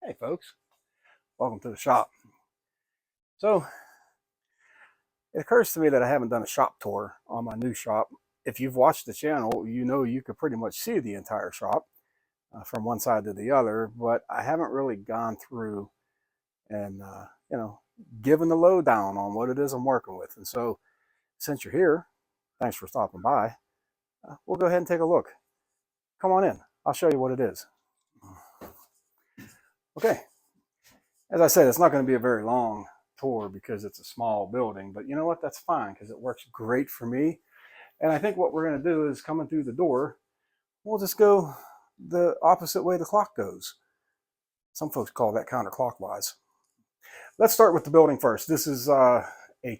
Hey folks, welcome to the shop. So it occurs to me that I haven't done a shop tour on my new shop. If you've watched the channel, you know you could pretty much see the entire shop from one side to the other, but I haven't really gone through and, given the lowdown on what it is I'm working with. And so since you're here, thanks for stopping by. We'll go ahead and take a look. Come on in. I'll show you what it is. Okay. As I said, it's not going to be a very long tour because it's a small building, but you know what? That's fine because it works great for me. And I think what we're going to do is coming through the door, we'll just go the opposite way the clock goes. Some folks call that counterclockwise. Let's start with the building first. This is a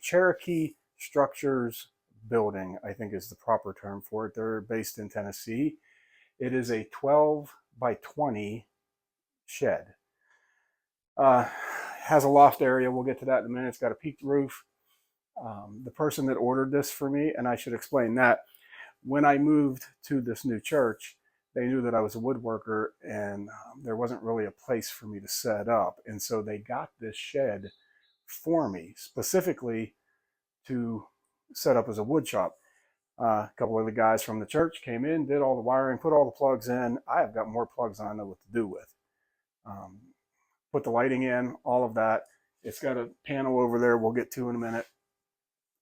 Cherokee Structures building, I think is the proper term for it. They're based in Tennessee. It is a 12 by 20 shed. Has a loft area. We'll get to that in a minute. It's got a peaked roof. The person that ordered this for me, and I should explain that, when I moved to this new church, they knew that I was a woodworker and there wasn't really a place for me to set up. And so they got this shed for me specifically to set up as a wood shop. A couple of the guys from the church came in, did all the wiring, put all the plugs in. I have got more plugs than I know what to do with. Put the lighting in, all of that. It's got a panel over there we'll get to in a minute.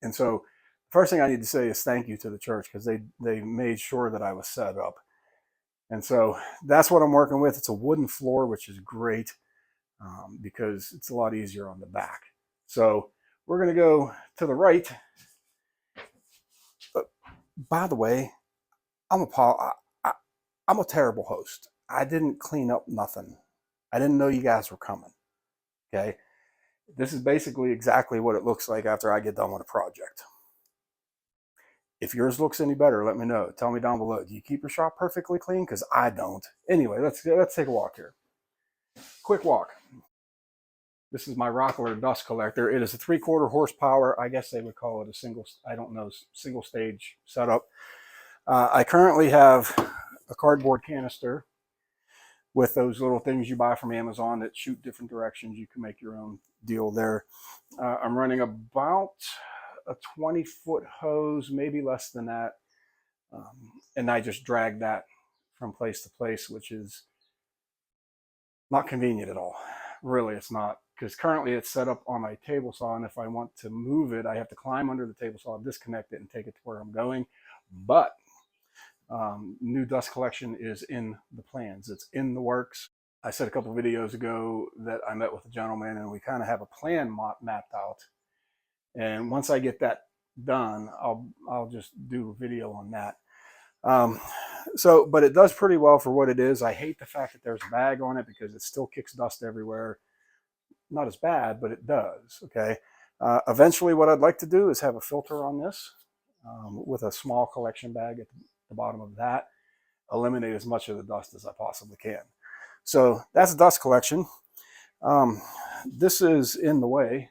And so first thing I need to say is thank you to the church because they made sure that I was set up. And so that's what I'm working with. It's a wooden floor, which is great because it's a lot easier on the back. So we're going to go to the right. But by the way, I'm a terrible host. I didn't clean up nothing. I didn't know you guys were coming. Okay. This is basically exactly what it looks like after I get done with a project. If yours looks any better, let me know. Tell me down below. Do you keep your shop perfectly clean? Because I don't. Anyway, let's take a walk here. Quick walk. This is my Rockler dust collector. It is a 3/4 horsepower. I guess they would call it a single stage setup. I currently have a cardboard canister with those little things you buy from Amazon that shoot different directions. You can make your own deal there. I'm running about a 20-foot hose, maybe less than that. And I just drag that from place to place, which is not convenient at all. Really, it's not, because currently it's set up on my table saw, and if I want to move it, I have to climb under the table saw, disconnect it, and take it to where I'm going. But new dust collection is in the plans. It's in the works. I said a couple of videos ago that I met with a gentleman and we kind of have a plan mapped out. And once I get that done, I'll just do a video on that. But it does pretty well for what it is. I hate the fact that there's a bag on it because it still kicks dust everywhere. Not as bad, but it does. Okay. Eventually what I'd like to do is have a filter on this with a small collection bag at the bottom of that, eliminate as much of the dust as I possibly can. So that's dust collection. This is in the way.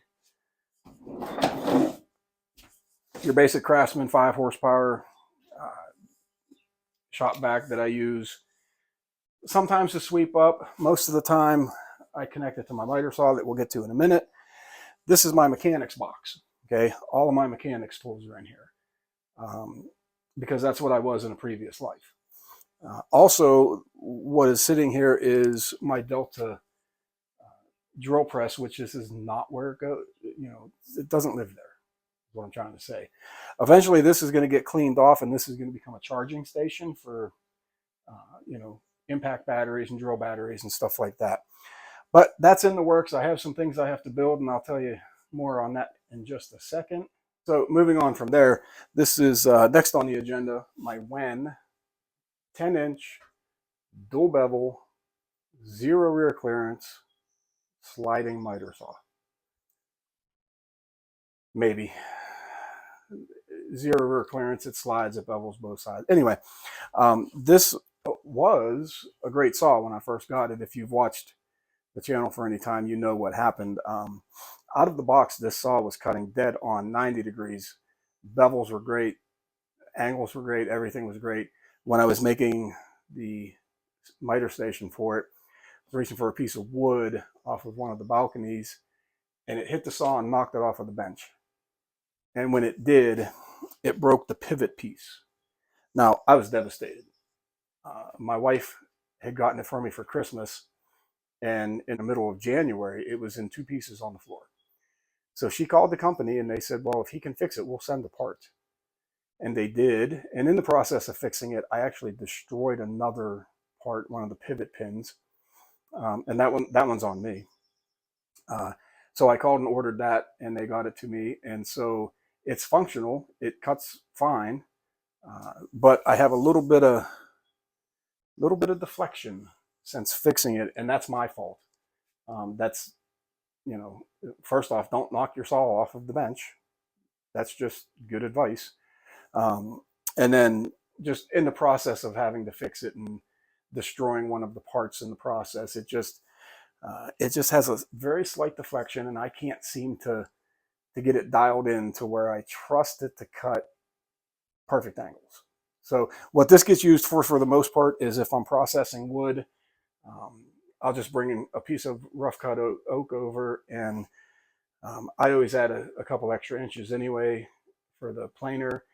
Your basic Craftsman 5 horsepower shop vac that I use sometimes to sweep up. Most of the time I connect it to my miter saw that we'll get to in a minute. This is my mechanics box. Okay, all of my mechanics tools are in here because that's what I was in a previous life. Also, what is sitting here is my Delta drill press, which this is not where it goes. You know, it doesn't live there. What I'm trying to say. Eventually, this is going to get cleaned off, and this is going to become a charging station for, impact batteries and drill batteries and stuff like that. But that's in the works. I have some things I have to build, and I'll tell you more on that in just a second. So moving on from there, this is next on the agenda, my Wen 10-inch dual bevel, 0 rear clearance, sliding miter saw. Maybe. 0 rear clearance, it slides, it bevels both sides. Anyway, this was a great saw when I first got it. If you've watched the channel for any time, you know what happened. Out of the box, this saw was cutting dead on 90 degrees. Bevels were great, angles were great, everything was great. When I was making the miter station for it, was reaching for a piece of wood off of one of the balconies, and it hit the saw and knocked it off of the bench. And when it did, it broke the pivot piece. Now, I was devastated. My wife had gotten it for me for Christmas, and in the middle of January, it was in two pieces on the floor. So she called the company and they said, well, if he can fix it, we'll send the part. And they did. And in the process of fixing it, I actually destroyed another part, one of the pivot pins. And that one's on me. So I called and ordered that, and they got it to me. And so it's functional. It cuts fine, but I have a little bit of deflection since fixing it, and that's my fault. That's, you know, first off, don't knock your saw off of the bench. That's just good advice. And then just in the process of having to fix it and destroying one of the parts in the process, it just has a very slight deflection, and I can't seem to get it dialed in to where I trust it to cut perfect angles. So what this gets used for the most part, is if I'm processing wood, I'll just bring in a piece of rough cut oak over, and I always add a couple extra inches anyway for the planer.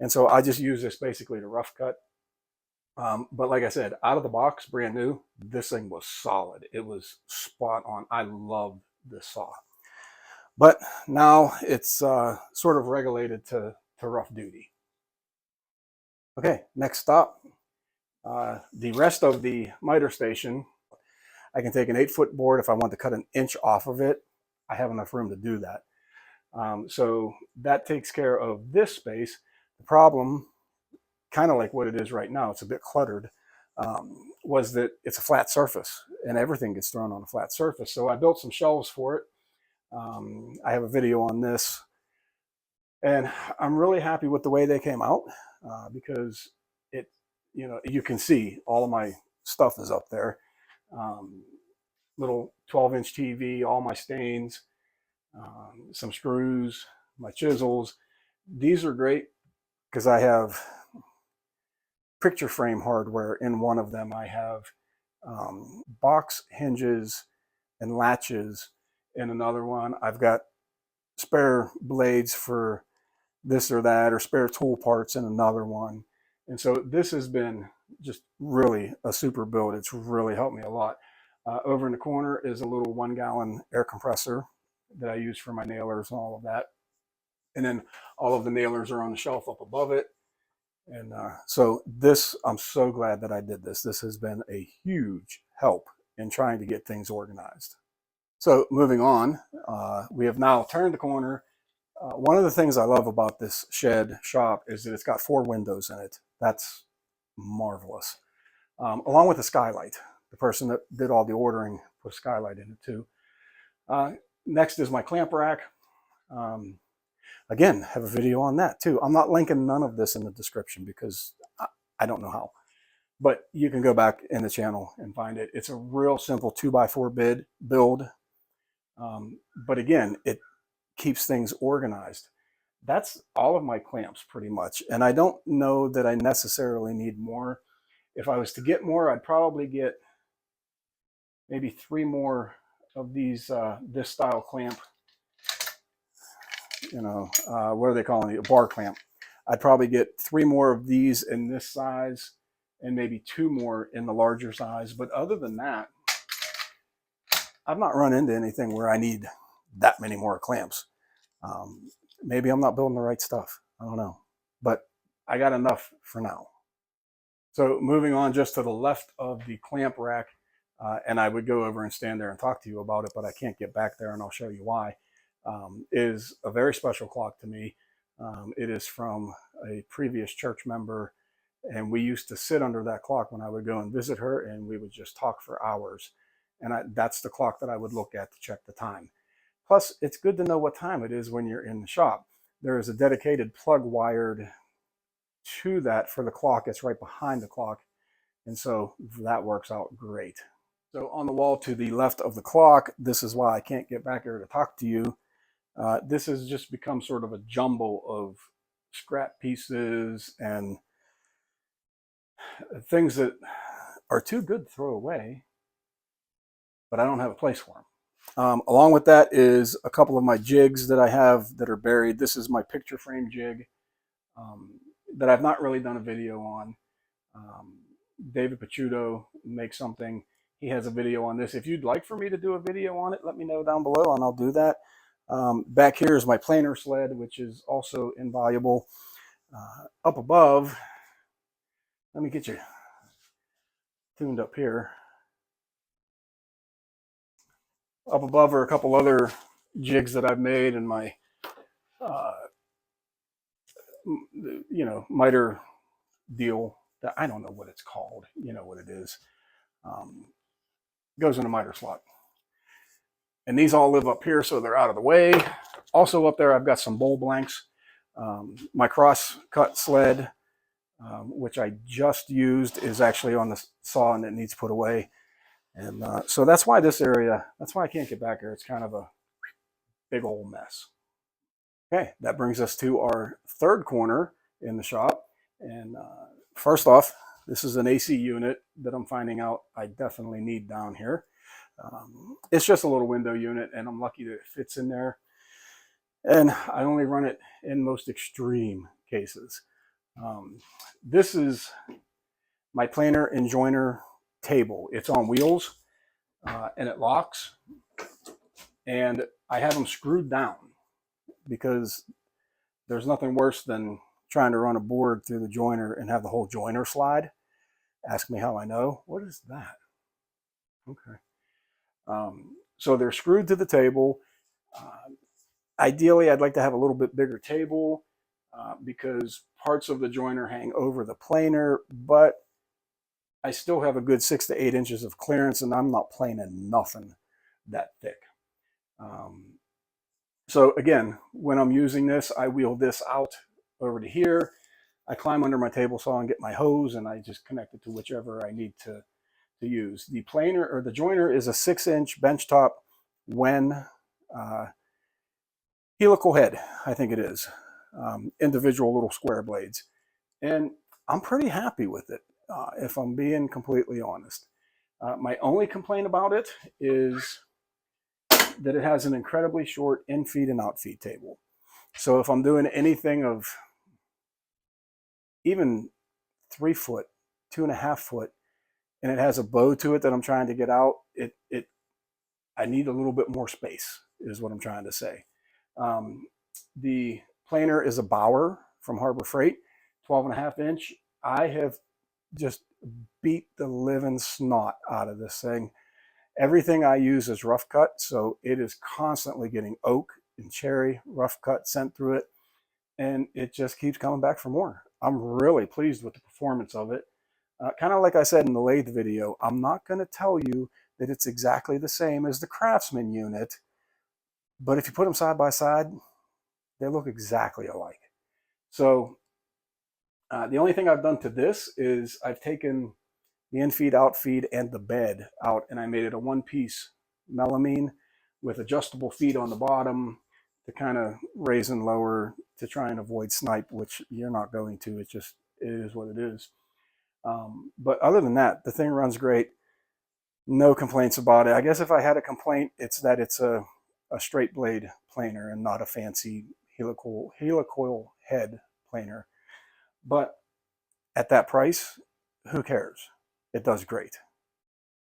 And so I just use this basically to rough cut. But like I said, out of the box, brand new, this thing was solid. It was spot on. I loved this saw. But now it's sort of regulated to rough duty. Okay, next stop. The rest of the miter station, I can take an 8-foot board. If I want to cut an inch off of it, I have enough room to do that. So that takes care of this space. The problem, kind of like what it is right now, it's a bit cluttered, was that it's a flat surface and everything gets thrown on a flat surface. So I built some shelves for it. I have a video on this, and I'm really happy with the way they came out, because it, you know, you can see all of my stuff is up there. Little 12-inch TV, all my stains, some screws, my chisels. These are great because I have picture frame hardware in one of them. I have box hinges and latches in another one. I've got spare blades for this or that, or spare tool parts in another one. And so this has been just really a super build. It's really helped me a lot. Over in the corner is a little 1-gallon air compressor that I use for my nailers and all of that. And then all of the nailers are on the shelf up above it. And so this, I'm so glad that I did this. This has been a huge help in trying to get things organized. So moving on, we have now turned the corner. One of the things I love about this shed shop is that it's got 4 windows in it. That's marvelous. Along with the skylight. The person that did all the ordering put a skylight in it too. Next is my clamp rack. Again, have a video on that too. I'm not linking none of this in the description because I don't know how. But you can go back in the channel and find it. It's a real simple 2x4 build. But again, it keeps things organized. That's all of my clamps pretty much. And I don't know that I necessarily need more. If I was to get more, I'd probably get maybe 3 more of these, this style clamp. You know, what are they calling it? A bar clamp. I'd probably get 3 more of these in this size and maybe 2 more in the larger size. But other than that, I've not run into anything where I need that many more clamps. Maybe I'm not building the right stuff. I don't know. But I got enough for now. So moving on just to the left of the clamp rack, and I would go over and stand there and talk to you about it, but I can't get back there, and I'll show you why, is a very special clock to me. It is from a previous church member, and we used to sit under that clock when I would go and visit her, and we would just talk for hours. And that's the clock that I would look at to check the time. Plus, it's good to know what time it is when you're in the shop. There is a dedicated plug wired to that for the clock. It's right behind the clock. And so that works out great. So on the wall to the left of the clock, this is why I can't get back here to talk to you. This has just become sort of a jumble of scrap pieces and things that are too good to throw away, but I don't have a place for them. Along with that is a couple of my jigs that I have that are buried. This is my picture frame jig that I've not really done a video on. David Picciuto makes something. He has a video on this. If you'd like for me to do a video on it, let me know down below and I'll do that. Back here is my planer sled, which is also invaluable. Up above, let me get you tuned up here. Up above are a couple other jigs that I've made in my, miter deal. That I don't know what it's called. You know what it is. Goes in a miter slot. And these all live up here, so they're out of the way. Also up there, I've got some bowl blanks. My cross-cut sled, which I just used, is actually on the saw and it needs put away. And so that's why this area, that's why I can't get back here. It's kind of a big old mess. Okay, that brings us to our third corner in the shop. And first off, this is an AC unit that I'm finding out I definitely need down here. It's just a little window unit, and I'm lucky that it fits in there. And I only run it in most extreme cases. This is my planer and joiner table. It's on wheels, and it locks. And I have them screwed down because there's nothing worse than trying to run a board through the joiner and have the whole joiner slide. Ask me how I know. What is that? Okay. So they're screwed to the table. Ideally, I'd like to have a little bit bigger table because parts of the joiner hang over the planer, but I still have a good 6 to 8 inches of clearance, and I'm not planing nothing that thick. So again, when I'm using this, I wheel this out over to here. I climb under my table saw and get my hose, and I just connect it to whichever I need to use. The planer or the joiner is a 6-inch benchtop Wen helical head, I think it is. Individual little square blades. And I'm pretty happy with it, if I'm being completely honest. My only complaint about it is that it has an incredibly short in-feed and out-feed table. So if I'm doing anything of even 3 foot, 2.5 foot, and it has a bow to it that I'm trying to get out, I need a little bit more space, is what I'm trying to say. The planer is a Bauer from Harbor Freight, 12.5 inch. I have just beat the living snot out of this thing. Everything I use is rough cut, so it is constantly getting oak and cherry rough cut sent through it, and it just keeps coming back for more. I'm really pleased with the performance of it. Kind of like I said in the lathe video, I'm not going to tell you that it's exactly the same as the Craftsman unit, but if you put them side by side, they look exactly alike. So the only thing I've done to this is I've taken the in-feed, out-feed, and the bed out, and I made it a one-piece melamine with adjustable feet on the bottom to kind of raise and lower to try and avoid snipe, which you're not going to. It is what it is. But other than that, the thing runs great. No complaints about it. I guess if I had a complaint, it's that it's a straight blade planer and not a fancy helicoil head planer. But at that price, who cares? It does great.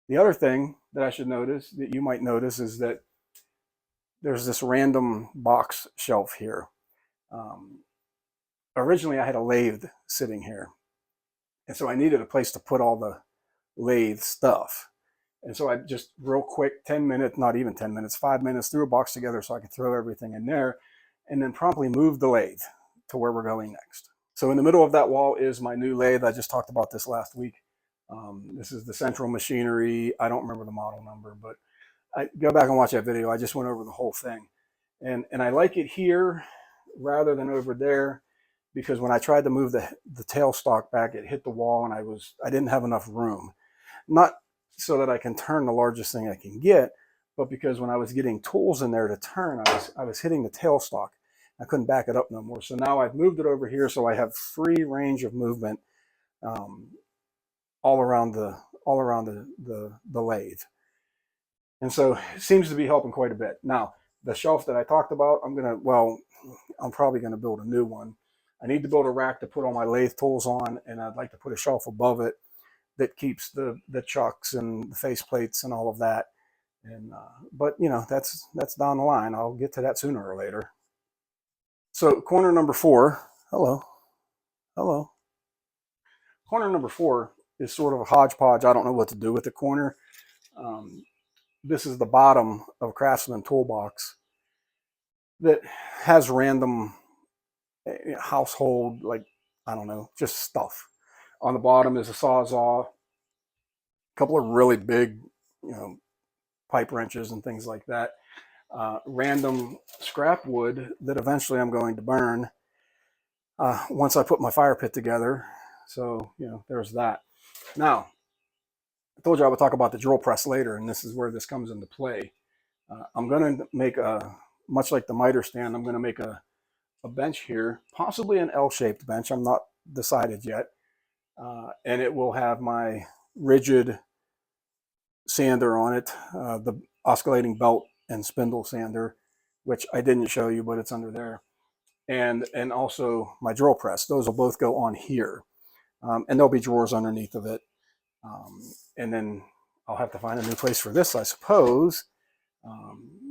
The other thing that I should notice, that you might notice, is that there's this random box shelf here. Originally, I had a lathe sitting here, and so I needed a place to put all the lathe stuff. And so I just real quick, 10 minutes, not even 10 minutes, 5 minutes, threw a box together so I could throw everything in there, and then promptly moved the lathe to where we're going next. So in the middle of that wall is my new lathe. I just talked about this last week. This is the Central Machinery. I don't remember the model number, but I go back and watch that video. I just went over the whole thing. And I like it here rather than over there, because when I tried to move the tailstock back, it hit the wall and I didn't have enough room. Not so that I can turn the largest thing I can get, but because when I was getting tools in there to turn, I was hitting the tailstock. I couldn't back it up no more. So now I've moved it over here so I have free range of movement all around the lathe. And so it seems to be helping quite a bit. Now, the shelf that I talked about, I'm probably gonna build a new one. I need to build a rack to put all my lathe tools on, and I'd like to put a shelf above it that keeps the chucks and the face plates and all of that. And but that's down the line. I'll get to that sooner or later. So corner number 4. Hello, hello. Corner number 4 is sort of a hodgepodge. I don't know what to do with the corner. Um, this is the bottom of a Craftsman toolbox that has random household, like, I don't know, just stuff. On the bottom is a Sawzall, a couple of really big, pipe wrenches and things like that. Random scrap wood that eventually I'm going to burn once I put my fire pit together. So, there's that. Now, I told you I would talk about the drill press later, and this is where this comes into play. I'm going to make much like the miter stand, I'm going to make a bench here, possibly an L-shaped bench. I'm not decided yet. And it will have my rigid sander on it, the oscillating belt and spindle sander, which I didn't show you, but it's under there. And also my drill press. Those will both go on here. And there'll be drawers underneath of it. And then I'll have to find a new place for this, I suppose.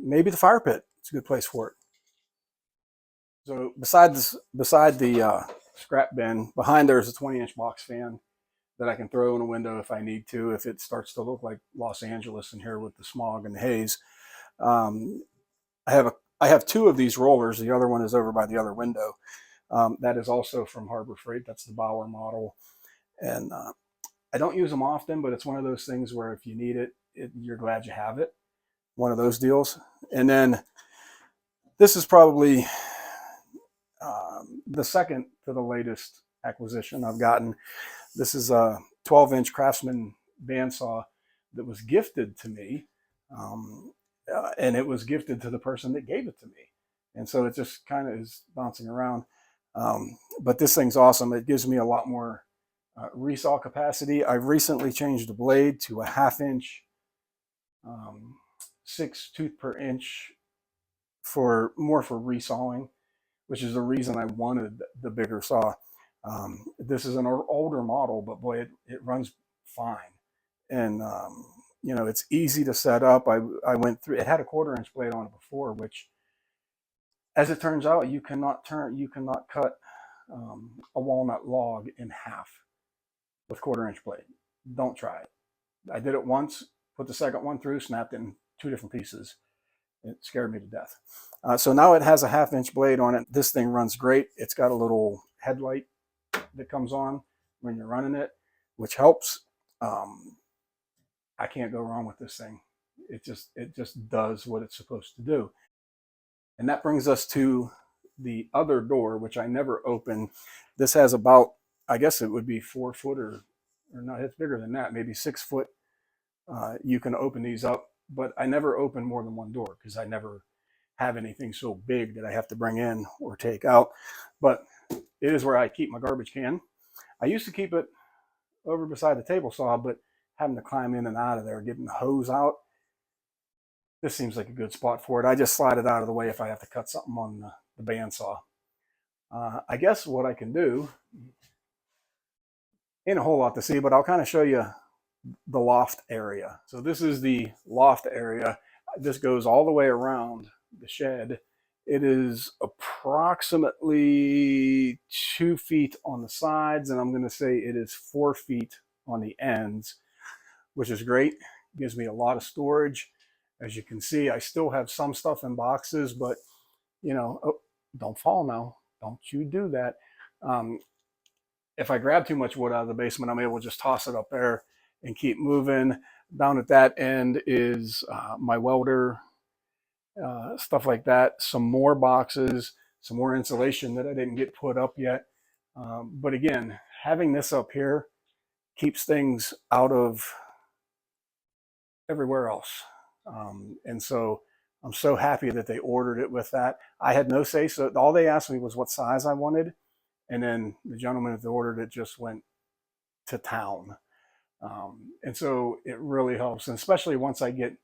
Maybe the fire pit. It's a good place for it. So beside the scrap bin, behind there's a 20-inch box fan that I can throw in a window if I need to, if it starts to look like Los Angeles in here with the smog and the haze. I have 2 of these rollers. The other one is over by the other window. That is also from Harbor Freight. That's the Bauer model. And I don't use them often, but it's one of those things where if you need it, you're glad you have it. One of those deals. And then this is probably the second to the latest acquisition I've gotten. This is a 12-inch Craftsman bandsaw that was gifted to me, and it was gifted to the person that gave it to me. And so it just kind of is bouncing around. But this thing's awesome. It gives me a lot more resaw capacity. I've recently changed the blade to a 1/2-inch, 6 tooth per inch for resawing, which is the reason I wanted the bigger saw. This is an older model, but boy, it runs fine. And, it's easy to set up. I went through, it had a 1/4-inch blade on it before, which, as it turns out, you cannot cut a walnut log in half with 1/4-inch blade. Don't try it. I did it once, put the second one through, snapped it in 2 different pieces. It scared me to death. So now it has a 1/2-inch blade on it. This thing runs great. It's got a little headlight that comes on when you're running it, which helps. I can't go wrong with this thing. It just does what it's supposed to do. And that brings us to the other door, which I never open. This has about, I guess it would be 4 foot or no, it's bigger than that, maybe 6 foot. You can open these up, but I never open more than one door because I never have anything so big that I have to bring in or take out. But it is where I keep my garbage can. I used to keep it over beside the table saw, but having to climb in and out of there, getting the hose out, this seems like a good spot for it. I just slide it out of the way if I have to cut something on the bandsaw. I guess what I can do, ain't a whole lot to see, but I'll kind of show you the loft area. So this is the loft area. This goes all the way around the shed. It is approximately 2 feet on the sides, and I'm going to say it is 4 feet on the ends, which is great. It gives me a lot of storage. As you can see, I still have some stuff in boxes, but oh, don't fall now. Don't you do that. If I grab too much wood out of the basement, I'm able to just toss it up there and keep moving. Down at that end is my welder, stuff like that. Some more boxes, some more insulation that I didn't get put up yet. But again, having this up here keeps things out of everywhere else. And so I'm so happy that they ordered it with that. I had no say, so all they asked me was what size I wanted. And then the gentleman that ordered it just went to town. And so it really helps. And especially once I get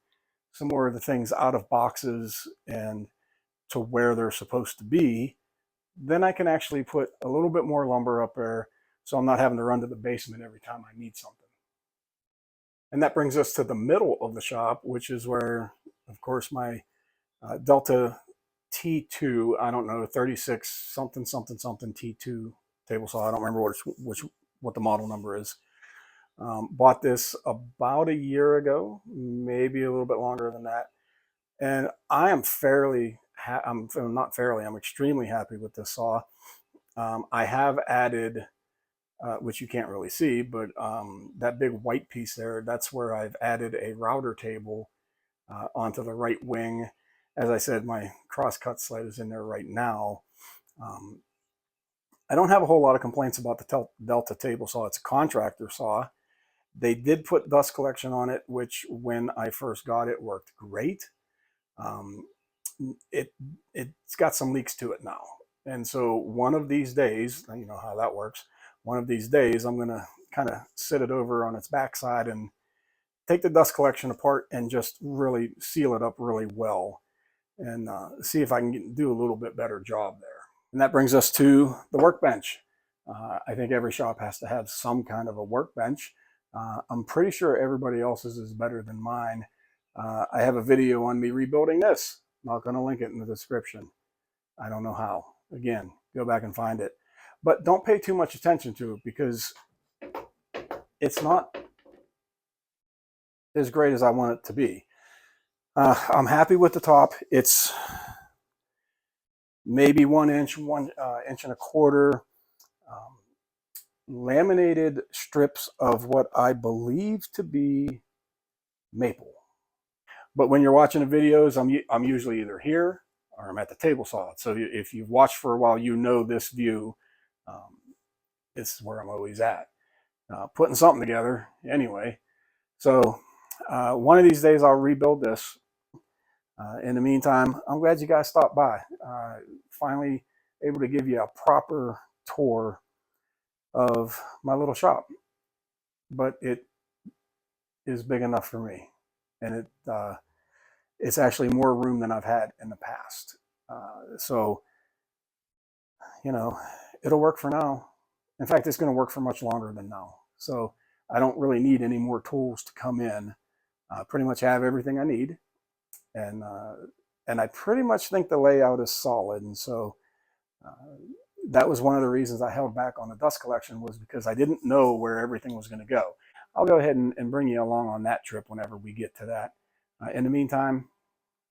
some more of the things out of boxes and to where they're supposed to be, then I can actually put a little bit more lumber up there so I'm not having to run to the basement every time I need something. And that brings us to the middle of the shop, which is where, of course, my Delta T2, I don't know, 36 something something something T2 table saw. I don't remember what the model number is. Bought this about a year ago, maybe a little bit longer than that. And I am I'm extremely happy with this saw. I have added, which you can't really see, but that big white piece there, that's where I've added a router table onto the right wing. As I said, my crosscut sled is in there right now. I don't have a whole lot of complaints about the Delta table saw. It's a contractor saw. They did put dust collection on it, which when I first got it worked great. It's got some leaks to it now. And so one of these days, you know how that works, one of these days I'm going to kind of sit it over on its backside and take the dust collection apart and just really seal it up really well and see if I can do a little bit better job there. And that brings us to the workbench. I think every shop has to have some kind of a workbench. I'm pretty sure everybody else's is better than mine. I have a video on me rebuilding this. I'm not going to link it in the description. I don't know how. Again, go back and find it. But don't pay too much attention to it because it's not as great as I want it to be. I'm happy with the top. It's maybe 1 inch, 1 inch and a quarter. Laminated strips of what I believe to be maple. But when you're watching the videos, I'm usually either here or I'm at the table saw. So if you've watched for a while, you know this view. This is where I'm always at. Putting something together anyway. So one of these days I'll rebuild this. In the meantime, I'm glad you guys stopped by. Finally able to give you a proper tour of my little shop. But it is big enough for me. And it's actually more room than I've had in the past. So, you know, it'll work for now. In fact, it's going to work for much longer than now. So I don't really need any more tools to come in. Pretty much have everything I need. And I pretty much think the layout is solid. And so that was one of the reasons I held back on the dust collection, was because I didn't know where everything was going to go. I'll go ahead and bring you along on that trip whenever we get to that. In the meantime,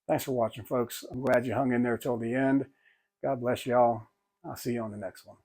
thanks for watching, folks. I'm glad you hung in there till the end. God bless y'all. I'll see you on the next one.